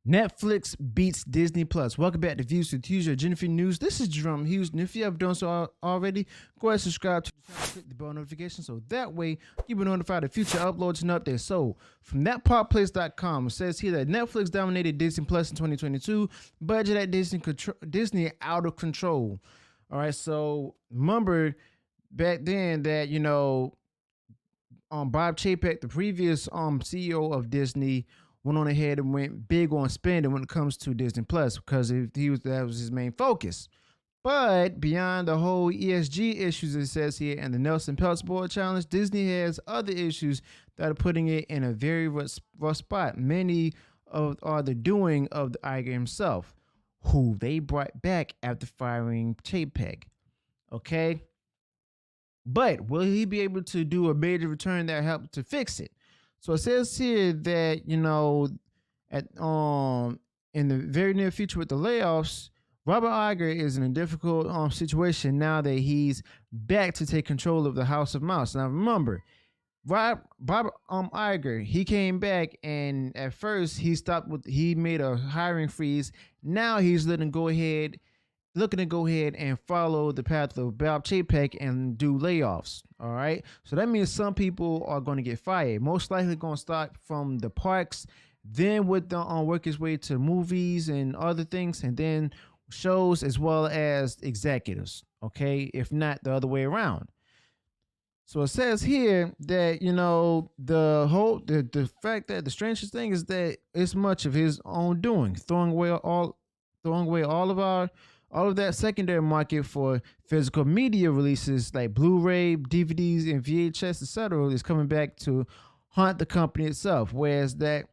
Netflix beats Disney Plus. Welcome back to Views with Tuesday Jennifer News. This is Jerome Hughes, and if you haven't done so already, go ahead and subscribe to the channel, click the bell notification, so that way you'll be notified of future uploads and updates. So, from thatpopplace.com, it says here that Netflix dominated Disney Plus in 2022, budget at Disney out of control. All right, so remember back then that Bob Chapek, the previous CEO of Disney, went on ahead and went big on spending when it comes to Disney Plus because that was his main focus. But beyond the whole ESG issues, it says here, and the Nielsen Peltz Board Challenge, Disney has other issues that are putting it in a very rough spot. Many are the doing of the Iger himself, who they brought back after firing Chapek. Okay, but will he be able to do a major return that helped to fix it? So it says here that at in the very near future with the layoffs, Robert Iger is in a difficult situation now that he's back to take control of the House of Mouse. Now remember, Robert Iger, he came back, and at first he made a hiring freeze. Now he's looking to go ahead and follow the path of Bob Chapek and do layoffs. All right. So that means some people are going to get fired. Most likely going to start from the parks, then with the work his way to movies and other things, and then shows as well as executives. Okay. If not the other way around. So it says here that the fact that the strangest thing is that it's much of his own doing, throwing away all of that secondary market for physical media releases like Blu-ray, DVDs, and VHS, etc., is coming back to haunt the company itself. Whereas that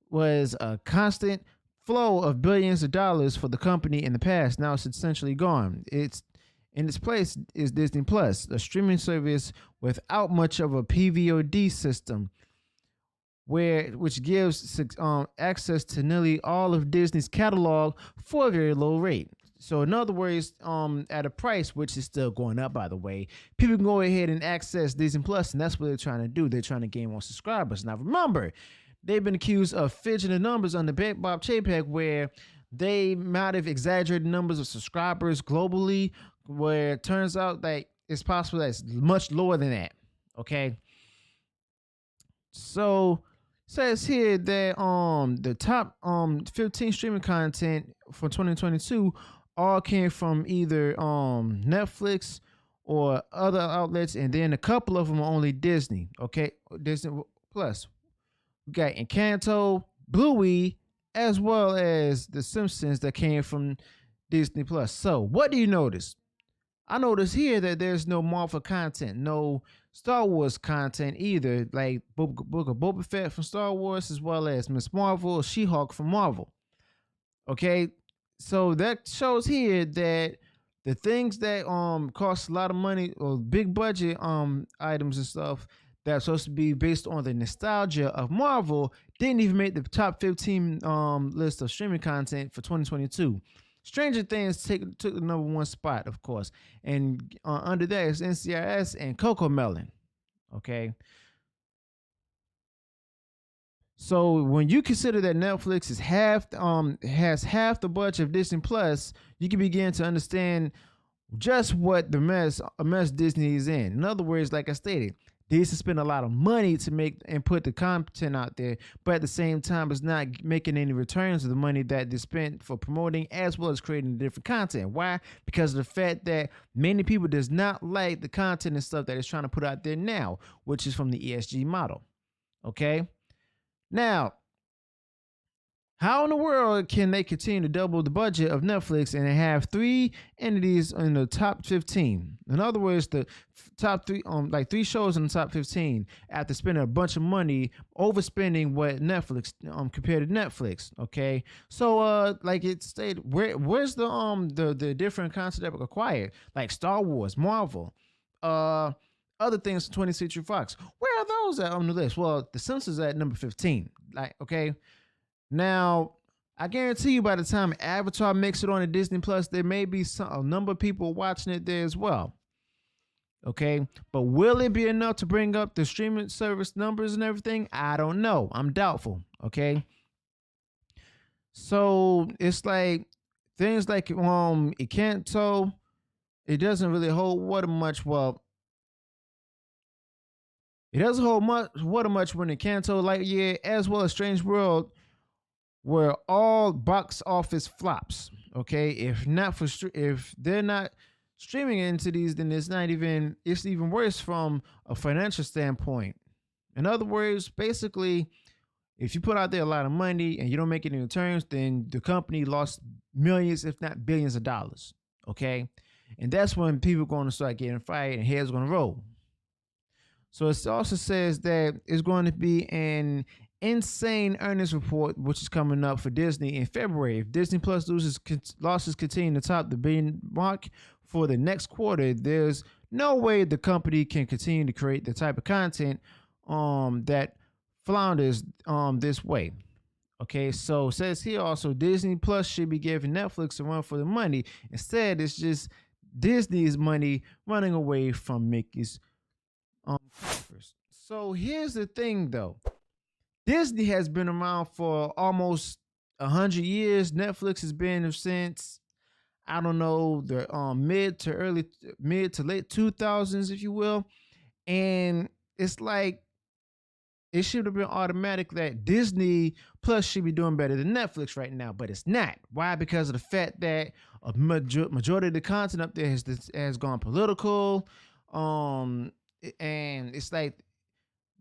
was a constant flow of billions of dollars for the company in the past. Now it's essentially gone. It's in its place is Disney Plus, a streaming service without much of a PVOD system, which gives access to nearly all of Disney's catalog for a very low rate. So in other words, at a price which is still going up, by the way, people can go ahead and access Disney Plus, and that's what they're trying to do. They're trying to gain more subscribers. Now remember, they've been accused of fidgeting the numbers under Bob Chapek, where they might have exaggerated numbers of subscribers globally, where it turns out that it's possible that it's much lower than that. Okay, so says here that the top 15 streaming content for 2022 all came from either Netflix or other outlets, and then a couple of them are only Disney. Okay, Disney Plus. We got Encanto, Bluey, as well as The Simpsons that came from Disney Plus. So what do you notice? I notice here that there's no Marvel content, no Star Wars content either, like Book of Boba Fett from Star Wars, as well as Miss Marvel, She-Hulk from Marvel. Okay, so that shows here that the things that cost a lot of money or big budget items and stuff that's supposed to be based on the nostalgia of Marvel didn't even make the top 15 list of streaming content for 2022. Stranger Things took the number one spot, of course, and under that is NCIS and Coco Melon. Okay. So when you consider that Netflix is has half the budget of Disney Plus, you can begin to understand just what a mess Disney is in. In other words, like I stated, Disney spend a lot of money to make and put the content out there, but at the same time, it's not making any returns of the money that they spent for promoting as well as creating different content. Why? Because of the fact that many people does not like the content and stuff that it's trying to put out there now, which is from the ESG model. Okay. Now, how in the world can they continue to double the budget of Netflix and have three entities in the top 15? In other words, the top three, like three shows in the top 15 after spending a bunch of money, overspending what Netflix, compared to Netflix. Okay, so like it stated, where's the different content that were acquired, like Star Wars, Marvel, other things from 20th Century Fox? Where are those at on the list? Well, The Simpsons at number 15. Like, okay. Now, I guarantee you by the time Avatar makes it on the Disney Plus, there may be a number of people watching it there as well. Okay, but will it be enough to bring up the streaming service numbers and everything? I don't know. I'm doubtful. Okay. So it's like things like it can't so it doesn't really hold water much. Well, it doesn't hold much water much when it Canto Lightyear as well as Strange World were all box office flops. Okay, if they're not streaming into these, then it's even worse from a financial standpoint. In other words, basically, if you put out there a lot of money and you don't make any returns, then the company lost millions, if not billions of dollars. Okay, and that's when people are going to start getting fired and heads going to roll. So it also says that it's going to be an insane earnings report, which is coming up for Disney in February. If Disney Plus losses continue to top the billion mark for the next quarter, there's no way the company can continue to create the type of content that flounders this way. Okay, so it says here also Disney Plus should be giving Netflix a run for the money. Instead, it's just Disney's money running away from Mickey's coffers. So here's the thing though. Disney has been around for almost 100 years. Netflix has been since I don't know the mid to late 2000s, if you will, and it's like it should have been automatic that Disney Plus should be doing better than Netflix right now, but it's not. Why? Because of the fact that a majority of the content up there has gone political, and it's like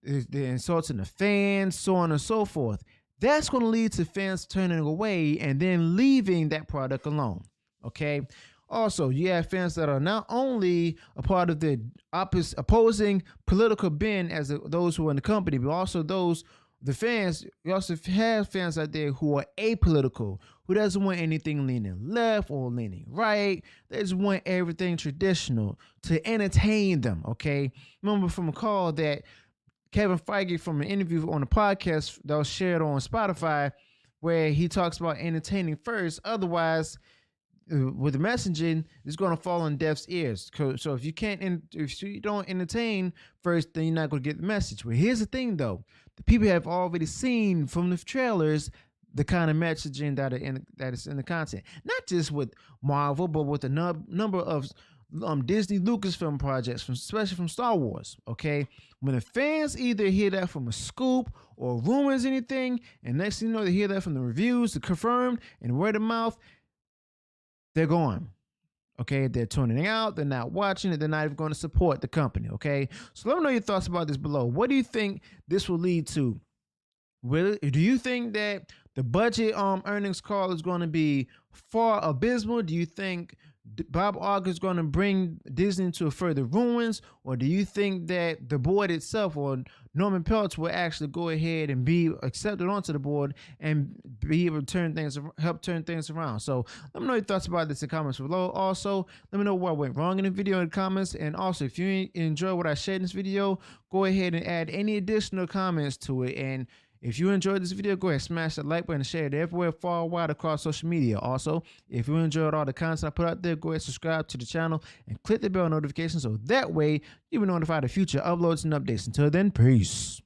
the insulting the fans, so on and so forth. That's going to lead to fans turning away and then leaving that product alone. Okay. Also, you have fans that are not only a part of the opposing political bend as those who are in the company, but also the fans. You also have fans out there who are apolitical, who doesn't want anything leaning left or leaning right. They just want everything traditional to entertain them. Okay. Remember from a call that Kevin Feige from an interview on a podcast that was shared on Spotify, where he talks about entertaining first. Otherwise, with the messaging, it's going to fall on deaf's ears. So if you don't entertain first, then you're not going to get the message. But here's the thing, though: the people have already seen from the trailers the kind of messaging that is in the content. Not just with Marvel, but with a number of Disney Lucasfilm projects, especially from Star Wars. Okay, when the fans either hear that from a scoop or rumors, anything, and next thing you know, they hear that from the reviews, the confirmed and word of mouth, they're gone. Okay, they're tuning out, they're not watching it, they're not even going to support the company. Okay, so let me know your thoughts about this below. What do you think this will lead to? Do you think that the budget earnings call is going to be far abysmal? Do you think Bob Iger is going to bring Disney to further ruins, or do you think that the board itself or Norman Peltz will actually go ahead and be accepted onto the board and be able to help turn things around? So let me know your thoughts about this in the comments below. Also, let me know what went wrong in the video in the comments, and also if you enjoy what I shared in this video, go ahead and add any additional comments to it. And if you enjoyed this video, go ahead and smash that like button and share it everywhere, far wide across social media. Also, if you enjoyed all the content I put out there, go ahead and subscribe to the channel and click the bell notification so that way you'll be notified of future uploads and updates. Until then, peace.